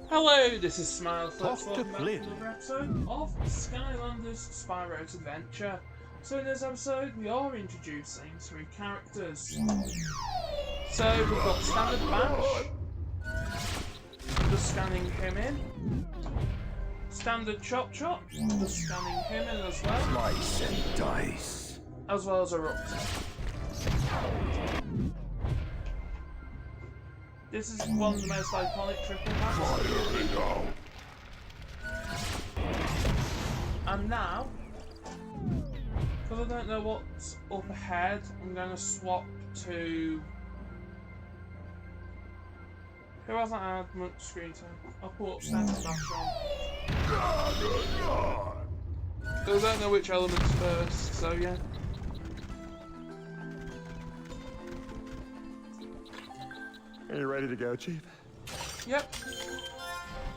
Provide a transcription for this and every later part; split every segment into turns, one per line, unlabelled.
Hello, this is SmilerFlips.
Welcome back to
another episode of Skylanders Spyro's Adventure. So in this episode, we are introducing 3 characters. So we've got Standard Bash, just scanning him in. Standard Chop Chop, just scanning him in as well.
Slice and dice.
As well as Eruptor. This is one of the most iconic triple maps. And now, because I don't know what's up ahead, I'm going to swap to... Who hasn't had much screen time? I'll put Standard Bash on. Because I don't know which element's first, so yeah.
Are you ready to go, Chief?
Yep.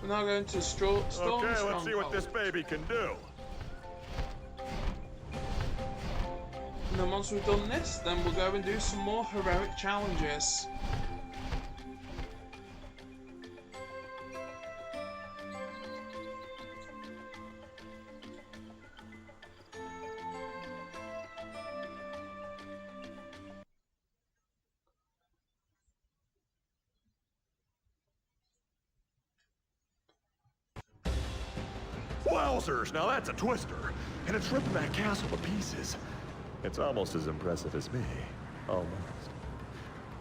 We're now going to Stormy.
Okay, let's see what this baby can do.
And then once we've done this, then we'll go and do some more heroic challenges.
Wowzers, now that's a twister. And it's ripping that castle to pieces. It's almost as impressive as me. Almost.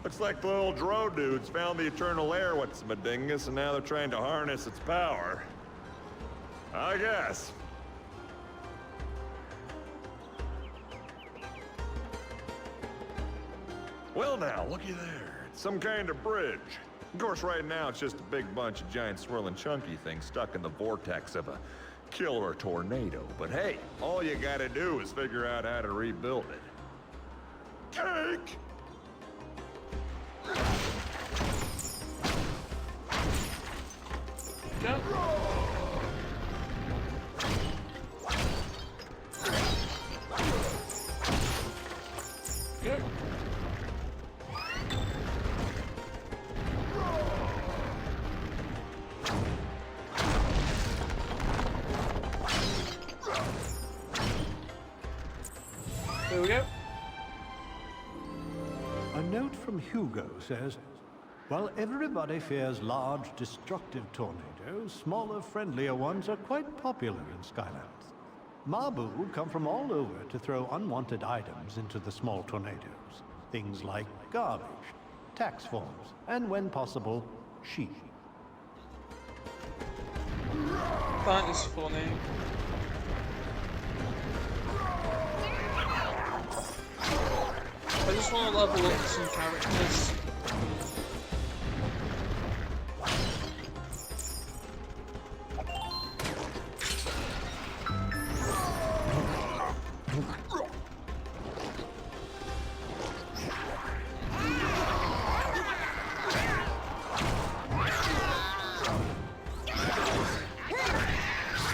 Looks like the little Dro dudes found the eternal air with some dingus, and now they're trying to harness its power. I guess. Well now, looky there. It's some kind of bridge. Of course, right now it's just a big bunch of giant swirling chunky things stuck in the vortex of a killer tornado. But hey, all you gotta do is figure out how to rebuild it. Cake!
Jump. Go. There we go.
A note from Hugo says, while everybody fears large, destructive tornadoes, smaller, friendlier ones are quite popular in Skylands. Mabu come from all over to throw unwanted items into the small tornadoes. Things like garbage, tax forms, and when possible, sheep.
That is funny. I just want to level up some characters.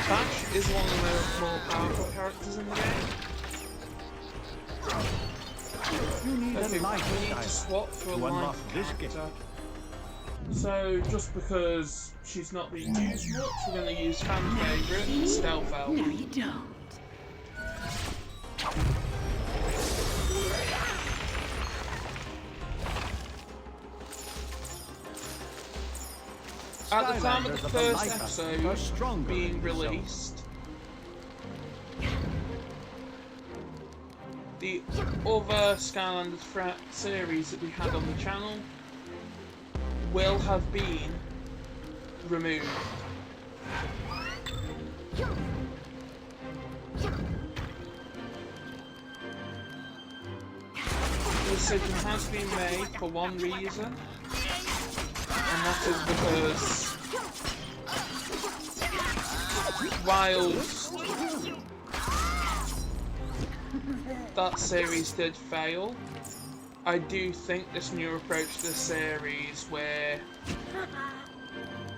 Bash is one of the more powerful characters in the game.
You need
Okay,
a life
we need to
style
swap for a
to unlock
life
this
character.
game.
So, just because she's not being used much, we're going to use fan favourite, Stealth Elf.
No, you don't.
At the time of the
Skylanders
first
life are
episode
stronger
being
than yourself.
released, the other Skylanders threat series that we had on the channel will have been removed. The decision has been made for one reason, and that is because whilst that series did fail, I do think this new approach to the series where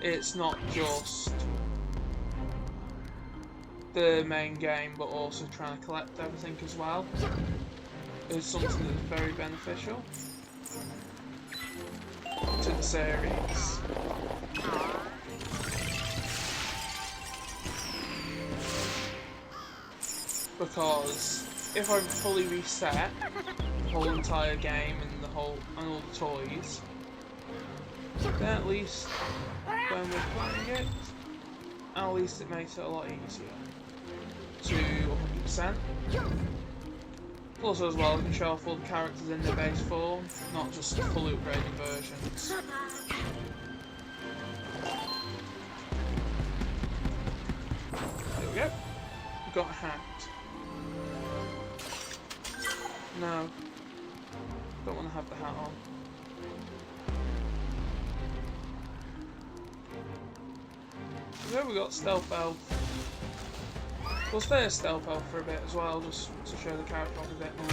it's not just the main game but also trying to collect everything as well is something that's very beneficial to the series. because if I fully reset the whole entire game and all the toys, then at least when we're playing it, at least it makes it a lot easier to 100%. Plus, as well, we can show off all the characters in their base form, not just fully upgraded versions. There we go. We got a hat. No. Don't want to have the hat on. So we got Stealth Elf. We'll stay as Stealth Elf for a bit as well, just to show the character off a bit more.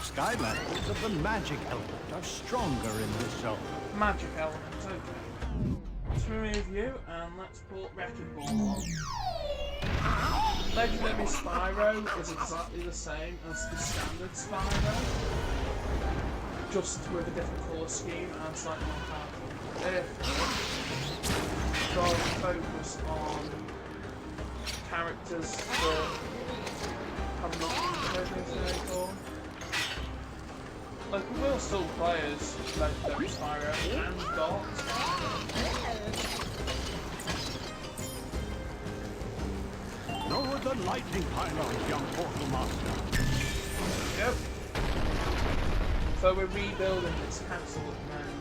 Skylanders of the magic element are stronger in this zone.
Magic element, okay. Let's remove you and let's put Wrecking Ball on. Legendary Spyro is exactly the same as the standard Spyro, just with a different colour scheme and slightly more powerful. Rather focus on characters that have not been played before. Like, we will still play as Legendary Spyro and Dark Spyro.
Lower the lightning pylons, young portal master.
Yep. So we're rebuilding this castle at the moment.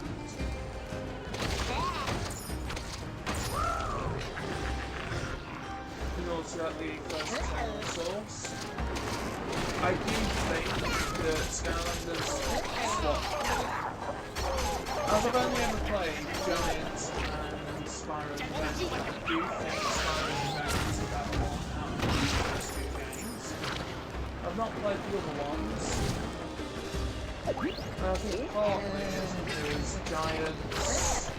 In order to get the first source. I do think that Skylanders swap. As I've only ever played Giant and Spyro Adventure, I do think Spyro Adventure is a better one out of the first two games. I've not played the other ones. And I think part of it is Giants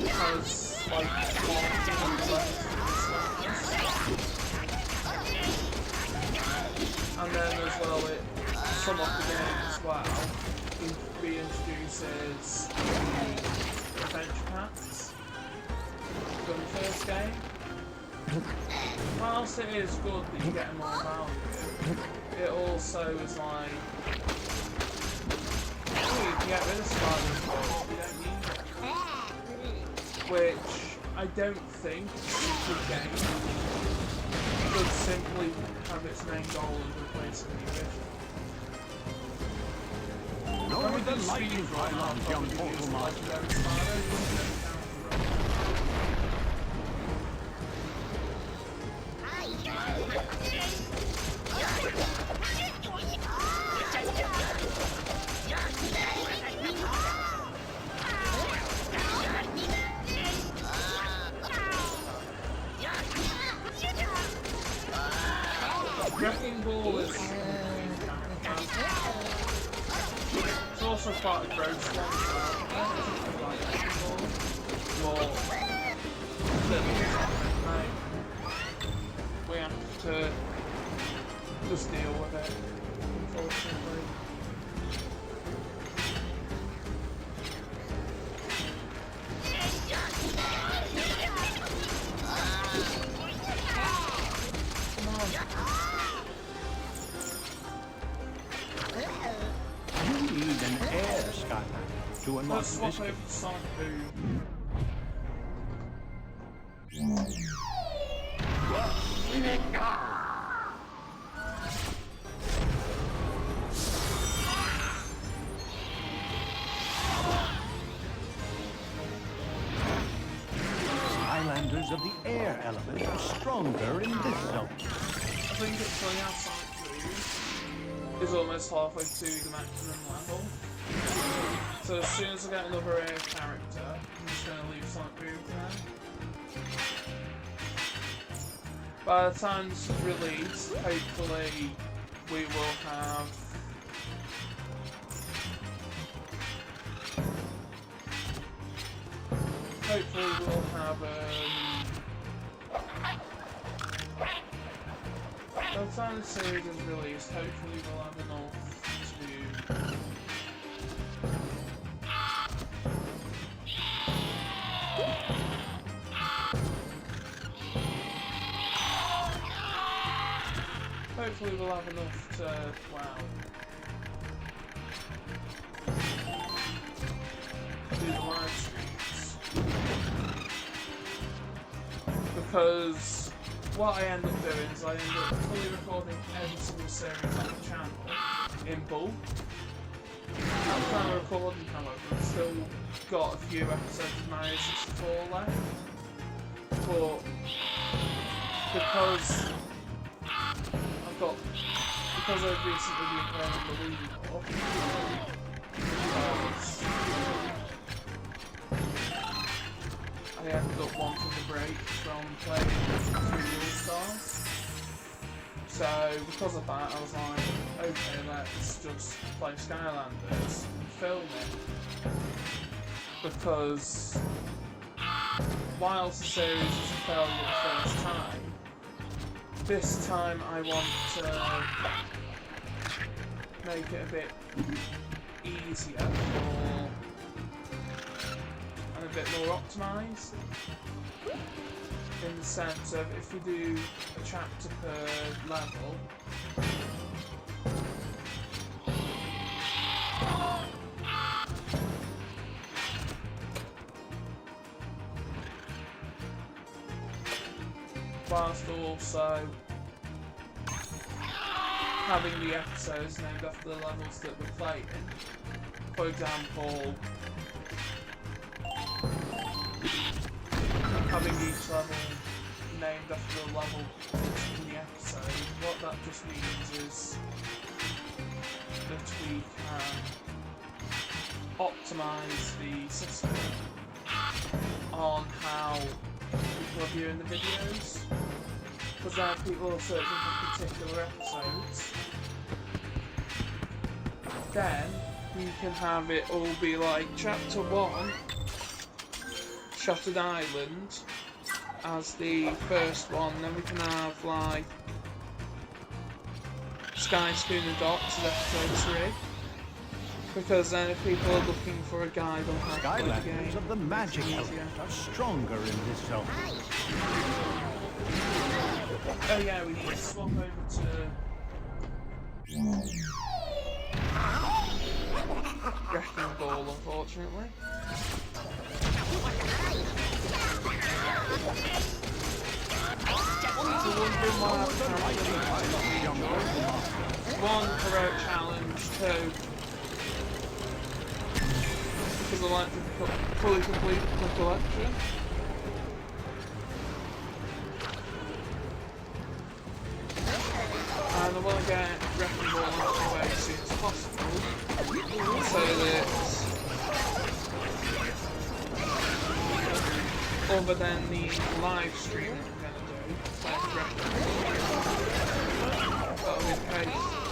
has like and then as well it some of the game as well reintroduces the adventure packs from the first game. Whilst it is good that you get more value, it also is like, oh, you can get rid of Spiders, you don't need it. Which I don't think is a good game. It could simply have its main goal of replacing the original.
Lower the lightning pylons, young portal master.
Wrecking Ball is it's also part of Gross One. We have to just deal with it, unfortunately.
You need an air Skylander to unlock
Let's swap
this
over
game.
to Sonic Boom.
Skylanders of the air element are stronger in this zone.
I think it's going out Sonic Boom is almost halfway to the maximum level. So as soon as I get another air character, I'm just going to leave Sonic Boom for now. By the time this is released, hopefully we will have by the time the series is released, hopefully we'll have enough to hopefully we'll have enough to, wow, do the live streams. Because what I end up doing is I end up fully recording every single series on the channel in bulk. I'm trying to record them, however, I've still got a few episodes of Mario 64 left. But because I've recently been playing the Wii more, I ended up wanting a break from playing 3D All-Stars. So because of that, I was like, okay, let's just play Skylanders and film it. Because whilst the series is a failure the first time, this time I want to make it a bit easier and a bit more optimised. In the sense of if we do a chapter per level, whilst also having the episodes named after the levels that we're playing. For example, having each level named after the level in the episode. What that just means is that we can optimise the system on how people are viewing the videos. Because now people are searching for particular episodes. Then we can have it all be like Chapter 1, Shattered Island, as the first one. Then we can have like Sky Schooner Docks as episode 3. Because then if people are looking for a guide on how to play the game,
Skylanders of the magic element are stronger in this zone.
oh yeah, we need to swap over to Wrecking Ball, unfortunately. So wondering why I've one heroic challenge, 2 because I like to fully complete the collection. And I want to get Wrecking Ball out of the way as soon as possible, so that other than the live stream that we're going to do, like Wrecking Ball, that'll be the case.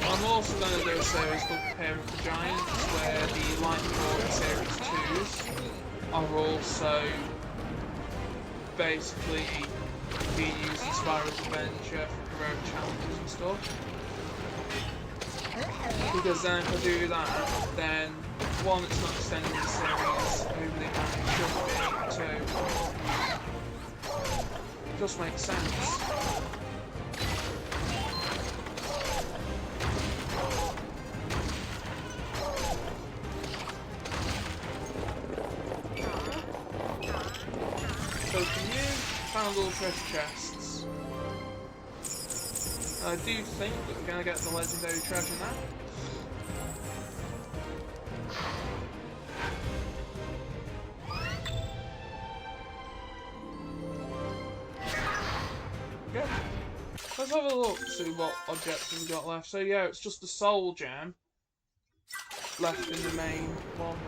I'm also going to do a series called Prepare for Giants, where the Lightning Bolt Series 2s are also basically being used in Spyro's Adventure for heroic challenges and stuff. Because then if I do that, then 1, it's not extending the series over the amount it should be, 2, it just makes sense. So from you, found all treasure chests. I do think that we're going to get the legendary treasure now. Yeah. Let's have a look, see what objectives we got left. So yeah, it's just the soul gem left in the main one.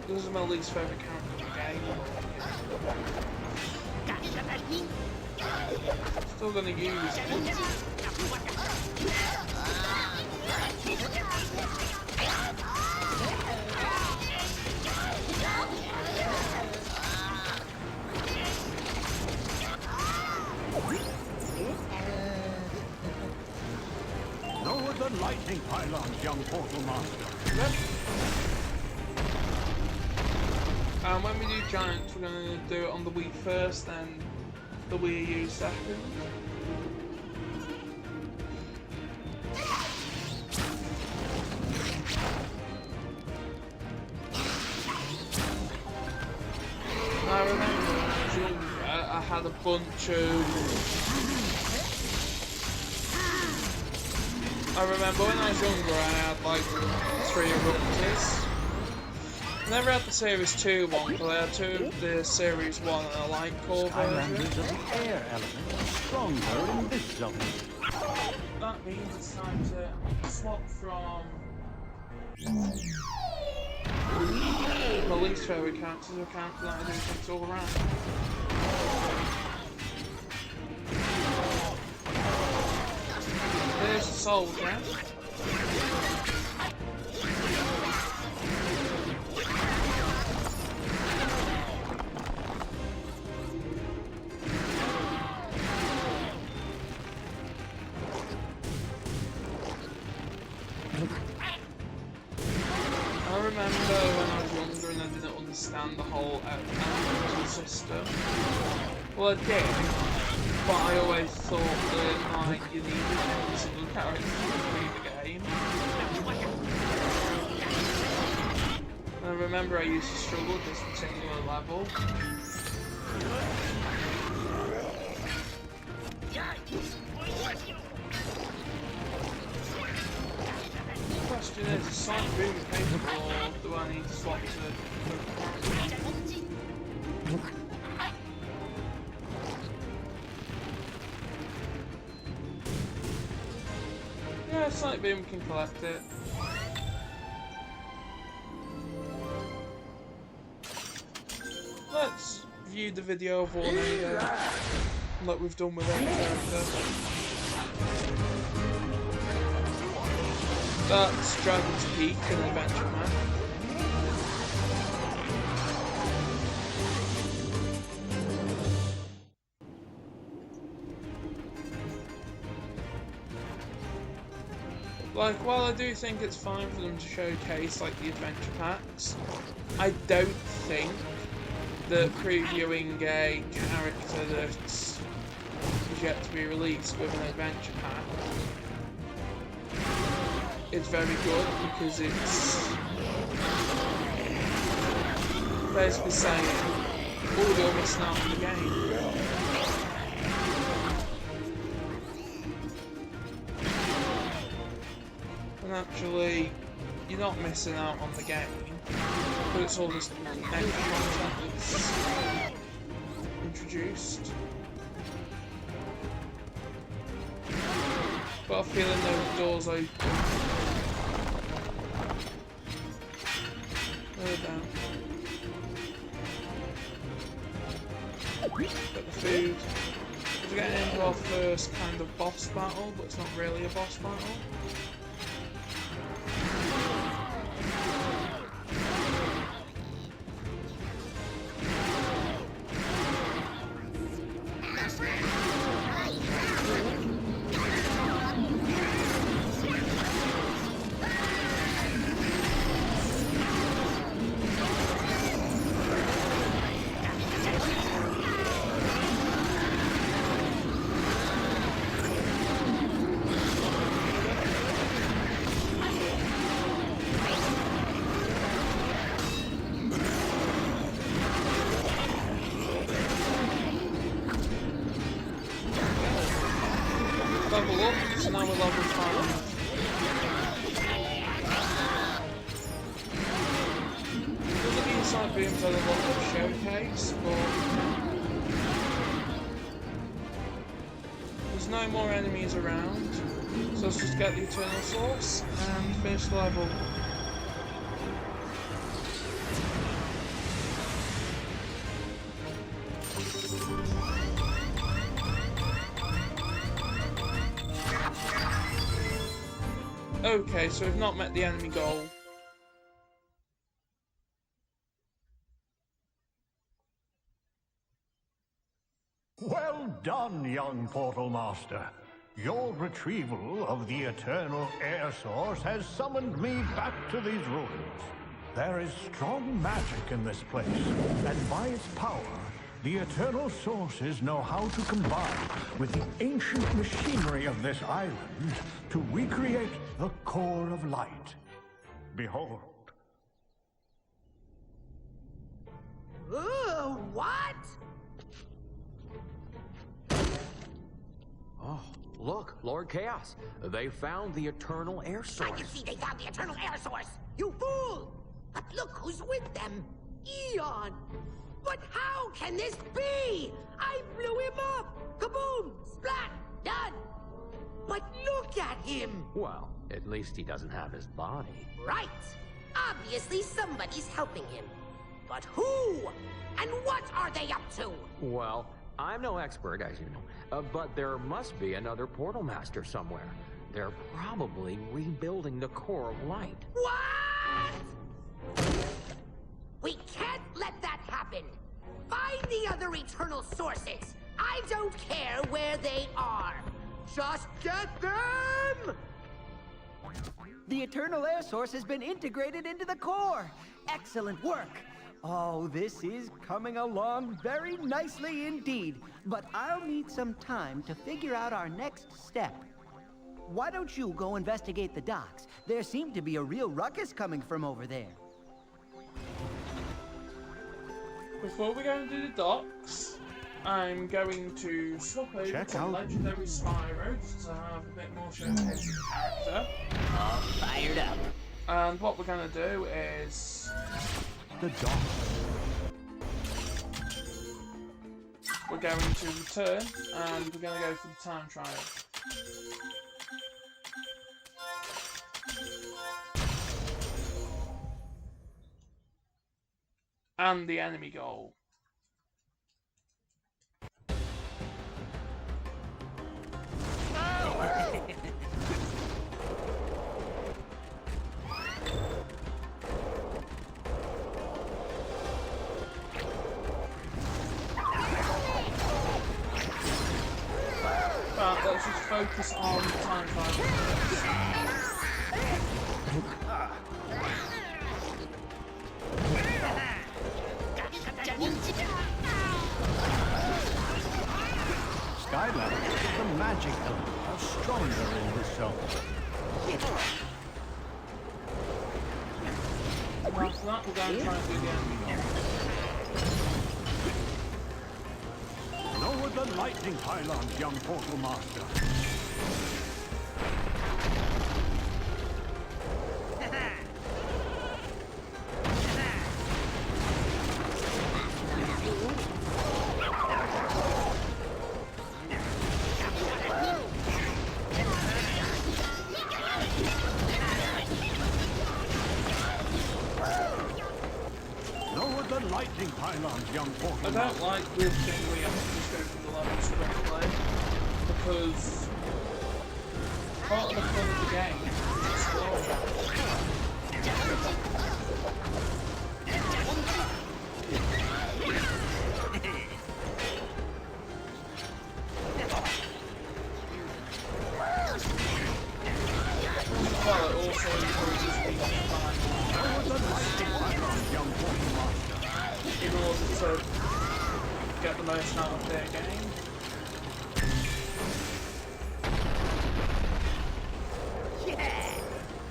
This is my least favourite character in the game. Still gonna use it.
Lower the lightning pylons, young portal master.
Yep. And when we do Giants, we're going to do it on the Wii first, then the Wii U second. I remember when I was younger, I had a bunch of... I remember when I was younger, I had like 3 eruptors. I never had the Series 2 one, but I had 2 of the Series 1 and a light core version.
Skylanders are the air element of Stronghold in this zone.
That means it's time to swap from my least favourite characters to a character that I do think's all around. There's the soldier. I remember when I was younger and I didn't understand the whole elemental system. Well, I did, but I always thought that like you needed every single character to complete the game. And I remember I used to struggle with this particular level. The question is Sonic Boom capable, or do I need to swap to Yeah, Sonic Boom can collect it. Let's view the video of Tornado, like we've done with every character. That's Dragon's Peak, an adventure map. Like, while I do think it's fine for them to showcase, like, the adventure packs, I don't think that previewing a character that's yet to be released with an adventure pack is very good, because it's basically saying, oh, you're missing out on the game. And actually, you're not missing out on the game, but it's all this extra content that's introduced. Got a feeling those doors open. They're down. Got the food. We're getting into our first kind of boss battle, but it's not really a boss battle. Level up, so now we're level 5. The inside booms are a lot of showcase, but there's no more enemies around, so let's just get the Eternal Source and finish the level. Okay, so we've not met the enemy goal.
Well done, young Portal Master. Your retrieval of the Eternal Air Source has summoned me back to these ruins. There is strong magic in this place, and by its power, the eternal sources know how to combine with the ancient machinery of this island to recreate the core of light. Behold.
Ooh, what?
Oh, look, Lord Chaos. They found the eternal air source.
I can see they found the eternal air source. You fool! But look who's with them. Eon! But how can this be? I blew him up! Kaboom! Splat! Done! But look at him!
Well, at least he doesn't have his body.
Right! Obviously somebody's helping him. But who? And what are they up to?
Well, I'm no expert, as you know, but there must be another portal master somewhere. They're probably rebuilding the core of light.
What? We can't let that happen. Find the other eternal sources. I don't care where they are. Just get them!
The eternal air source has been integrated into the core. Excellent work. Oh, this is coming along very nicely indeed. But I'll need some time to figure out our next step. Why don't you go investigate the docks? There seemed to be a real ruckus coming from over there.
Before we go and do the docks, I'm going to swap over
Check
to
out.
Legendary Spyro to have a bit more showcase of the character.
All fired up.
And what we're going to do is
The dock.
we're going to return and we're going to go for the time trial. And the enemy goal. But let's just focus on the time trial.
Skylanders, the magic element, are stronger in this zone.
And after that, we're going to try and do the enemy goal.
Lower the lightning pylons, young portal master. Lower the lightning pylons, young portal
I
master.
don't like this thing where you have to just go through the levels quickly, because part of the fun of the game is exploring. Well, it also encourages me to find
Lower the lightning pylons, young portal master.
in order to get the most out of their game.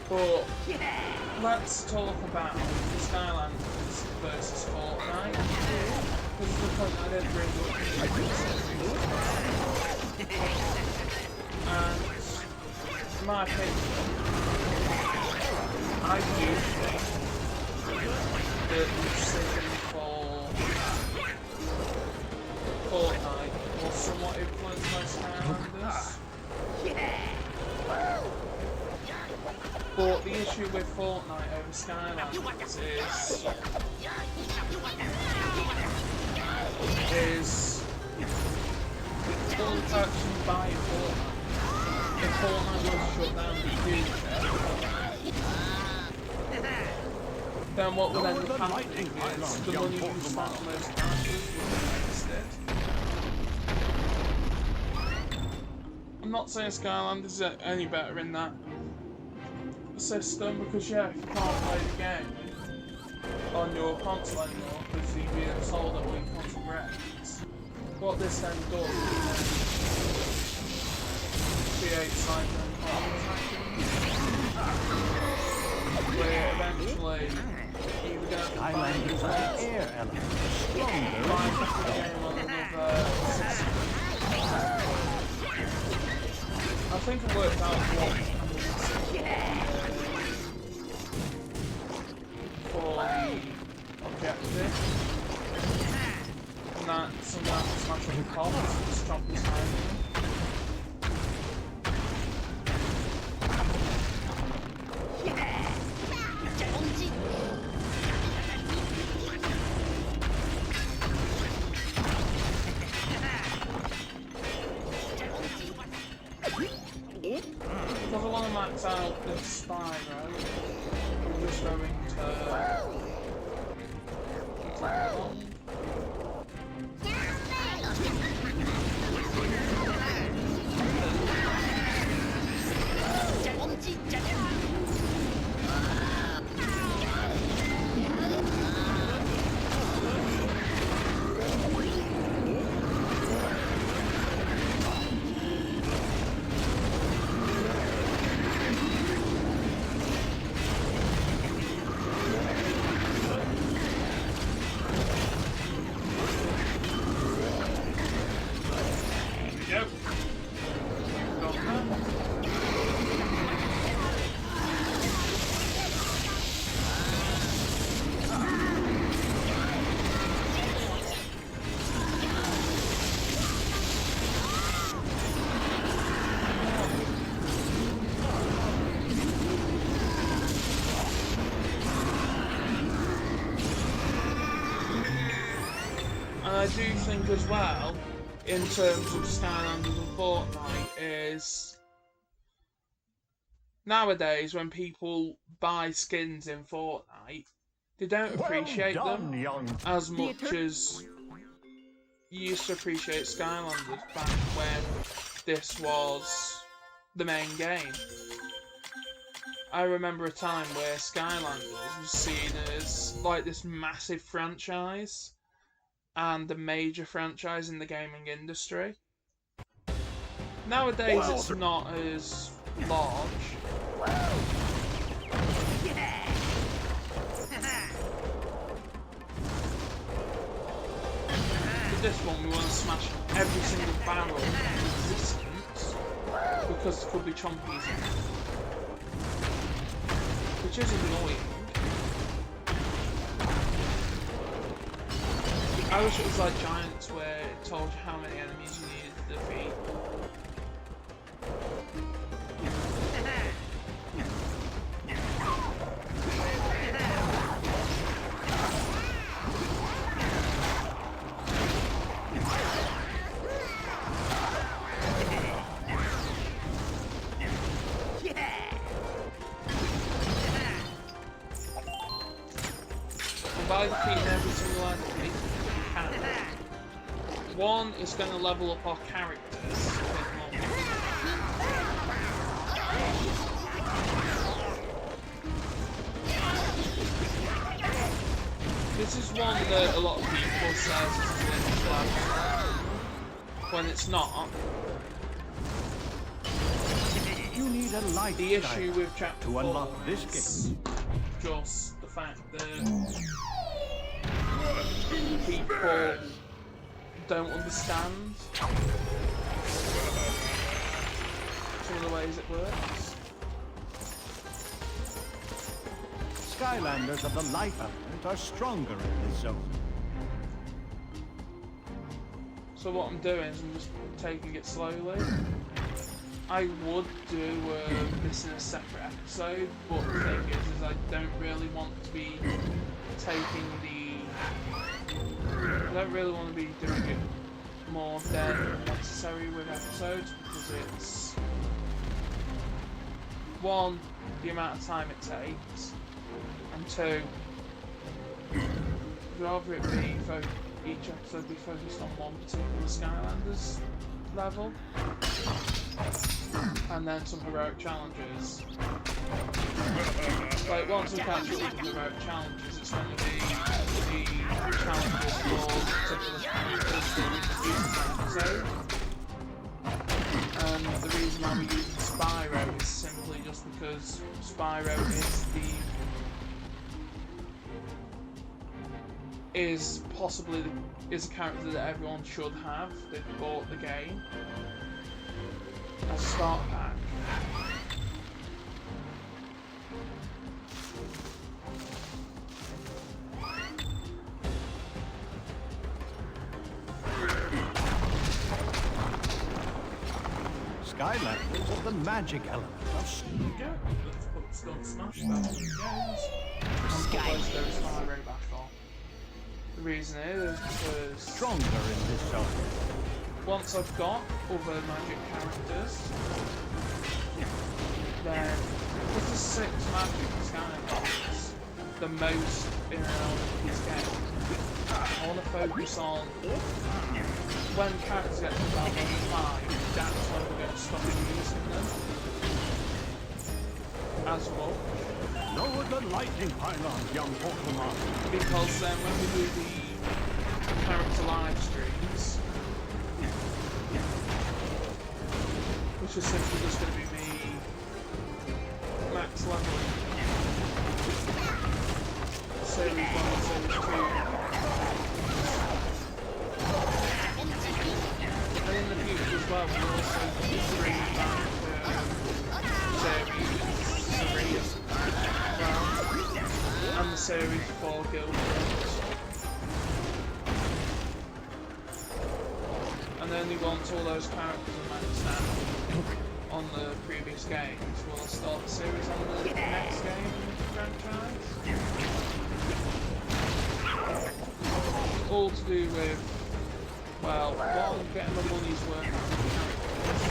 But let's talk about the Skylanders versus Fortnite. This is the point I didn't bring up. And in my opinion, I do think that the decision for Fortnite was somewhat influenced by Skylanders. But the issue with Fortnite over Skylanders is all actually buying Fortnite. If Fortnite was shut down in the future, then what would end up happening is the money you spent on those characters would be wasted. I'm not saying Skylanders is any better in that system, because yeah, if you can't play the game, on your console anymore because you've been told that all your console breaks. What this then does is creates like an where eventually you're going to
Skylanders are air elements, stronger.
find the game on another system. I think it worked out what for the objective. And that sometimes smash up the cops, stop the time. Because I want to max out this Spyro, I'm just going to I do think as well, in terms of Skylanders and Fortnite, is nowadays when people buy skins in Fortnite, they don't appreciate them as much as you used to appreciate Skylanders back when this was the main game. I remember a time where Skylanders was seen as like this massive franchise and a major franchise in the gaming industry. Nowadays it's not as large. With this one we want to smash every single barrel in existence because there could be chompies in it. Which is annoying. I wish it was like Giants where it told you how many enemies you needed to defeat. And by defeating every single enemy, one is going to level up our characters a bit more. This is one that a lot of people say is a glitch level, when it's not.
You need a light
The issue with Chapter
to
4
unlock this
is
game.
just the fact that people don't understand some of the ways it works.
Skylanders of the life element are stronger in this zone.
So what I'm doing is I'm just taking it slowly. I would do this in a separate episode, but the thing is I don't really want to be taking I don't really want to be doing it more than necessary with episodes because it's one, the amount of time it takes, and two, I'd rather it be each episode be focused on one particular Skylanders level. and then some heroic challenges. Like, once we catch up with the heroic challenges, it's going to be the challenges for particular characters that we introduce in the episode. And the reason why we're using Spyro is simply just because Spyro is possibly a character that everyone should have that bought the game as a start pack.
Skylanders are the magic element of
There we go. Let's put Stun Smash back on the games. And put those Spyro back on. The reason is because
stronger in this zone.
once I've got other magic characters, then with the 6 magic Skylanders, the most in and out of this game, I want to focus on when characters get to about level 5, that's when we're going to stop using them as much.
Lower the lightning pylon, young Pokemon.
Because then when we do the character live streams, which is simply just going to be me max leveling Series 1 and Series 2. And in the future as well, we'll also bring back Series 3 as well, and the Series 4 Guild Wars. And then once all those characters are maxed out on the previous games, we'll start the series on the next game in the franchise. All to do with, well, one, getting the money's worth out of the characters.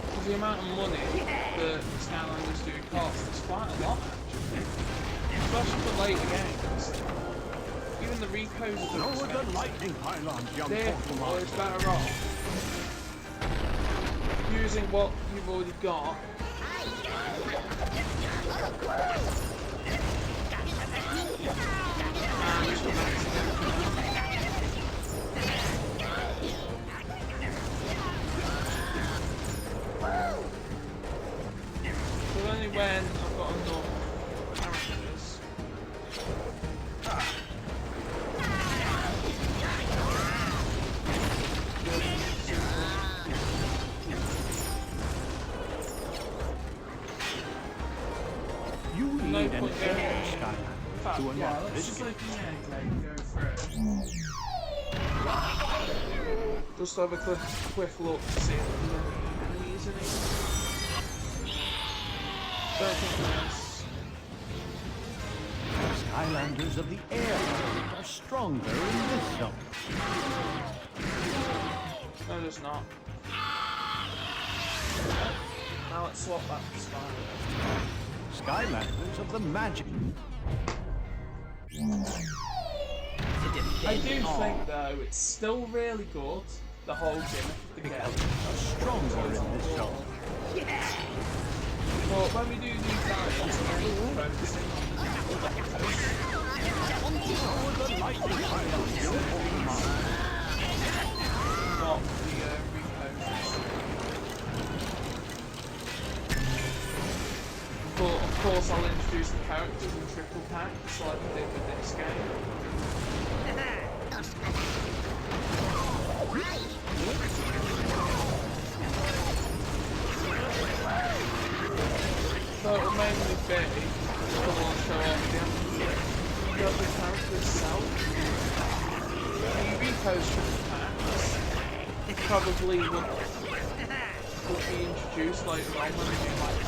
Because the amount of money that Skylanders do cost is quite a lot, actually. Especially for later games. Even the repos are
Lower the lightning pylon, young
therefore,
Pokemon.
it's better off using what you've already got. And just maxing everything out. But only when I've got enough characters.
You need
No
an
point
egg,
going.
Skylander, to
Yeah,
unlock
let's
this
just
game.
like the egg and go through it. Just have a quick look to see if there's any enemies in it. Don't think there is.
Skylanders of the air are stronger in this zone.
No, there's not. Now let's swap back to Spyro.
Skylanders of the magic.
I do think though it's still really good, the whole gimmick of the game.
Are stronger in this zone.
But when we do these battles, we're focusing on the characters.
Lower the lightning pylon, young Pokemon.
Not the repos. But of course I'll introduce the characters in triple packs like I did with this game. So it will mainly be the one show off the character itself. The repos triple packs probably would be introduced later on when we do like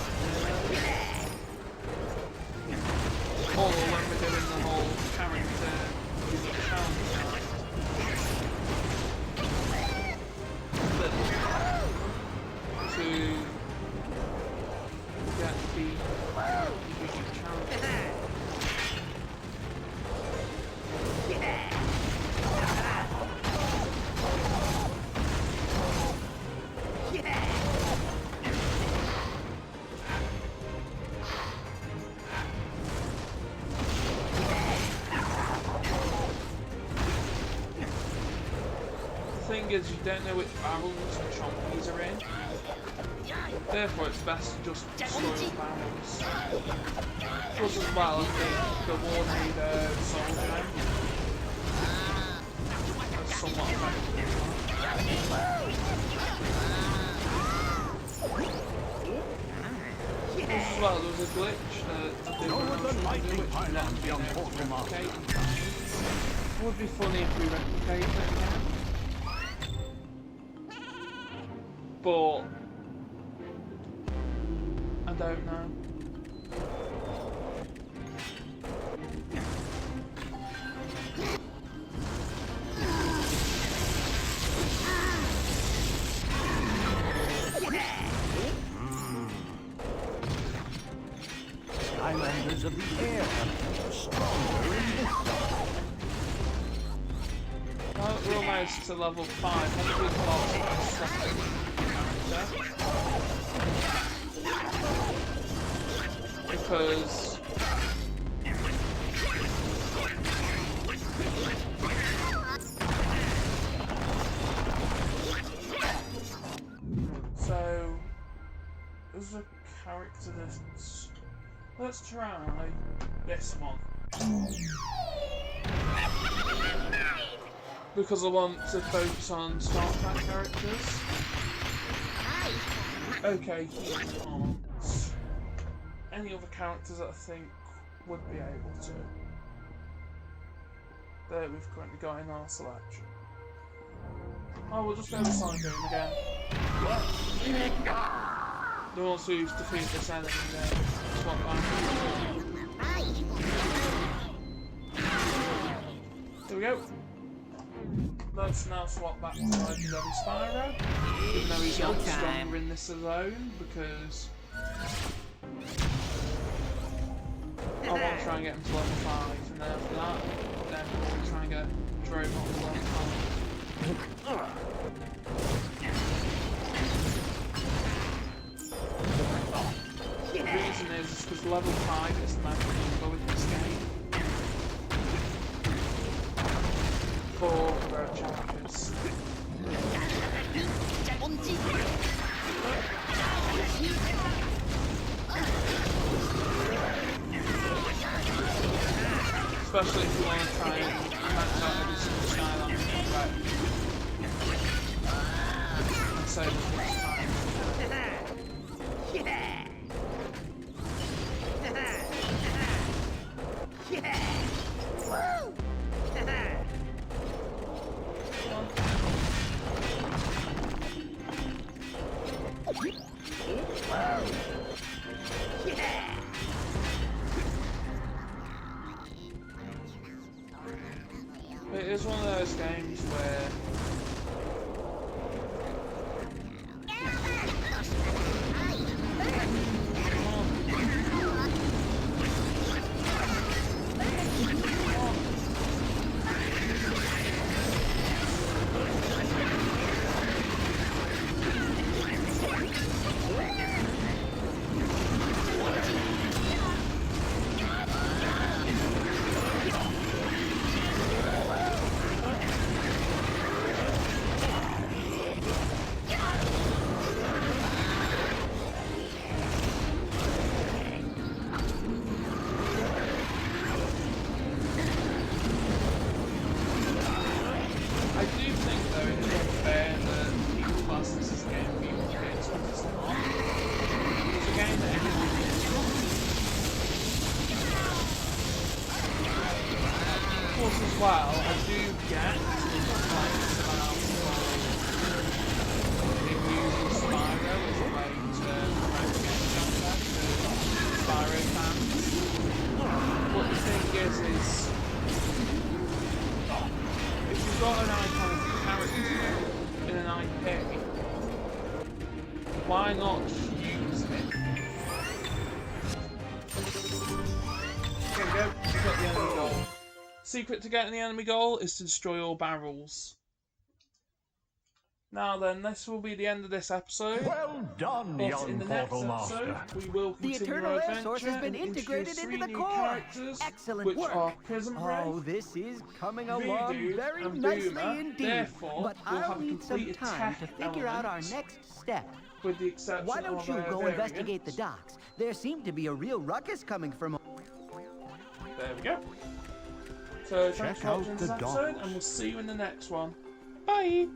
or when we're doing the whole character challenge. But to get the challenge. thing is, you don't know which barrels the chompies are in. Therefore, it's best to just destroy the barrels. Plus, as well, I think the Warnado Soul Gem is somewhat effective. Plus, as well, there was a glitch that I didn't know which let me replicate. It would be funny if we replicate it again. But I don't know.
Skylanders of the air are stronger in this zone.
Now that we're almost to level 5, I think we've lost our second character. Because so there's a character that's, let's try this one. Because I want to focus on Star Trek characters. Okay, he can't. Any other characters that I think would be able to. That we've currently got in our selection. Oh, we'll just go with Cyclone again. The ones who's defeated this enemy then. Swap back. There we go. Let's now swap back to Legendary Spyro, even though he's not stronger in this zone, because I want to try and get him to level 5, and then after that, then we'll try and get Drone up to level 5. The reason is because level 5 is the magic number with this game. For road challenges. Especially if you want to try and max out every single Skylander and save as much time as you can. It is one of those games where as well, I do get complaints about people using Spyro as a way to promote the game content to Spyro fans. But the thing is if you've got an iconic character in an IP, why not just use it? There we go, we've got the enemy goal. Secret to getting the enemy goal is to destroy all barrels. Now then, this will be the end of this episode.
Well done,
But in
young
the next
portal
episode,
master.
we will
The
continue
Eternal
our
Air
adventure
Source has been
and
integrated
introduce
into
3
the
new
core.
characters,
Excellent
which
work.
are Prison Break,
Oh, this is coming
Voodoo,
along very
and
nicely
Boomer.
indeed.
Therefore,
But
we'll
I'll
have a
need some
completed
time
tech
to figure out our
element,
next step.
with the exception
Why don't
of
you go
variants.
investigate the docks? There seemed to be a real ruckus coming from.
There we go. So thanks
Check
for
out
watching this
the
episode,
docks.
and we'll see you in the next one. Bye!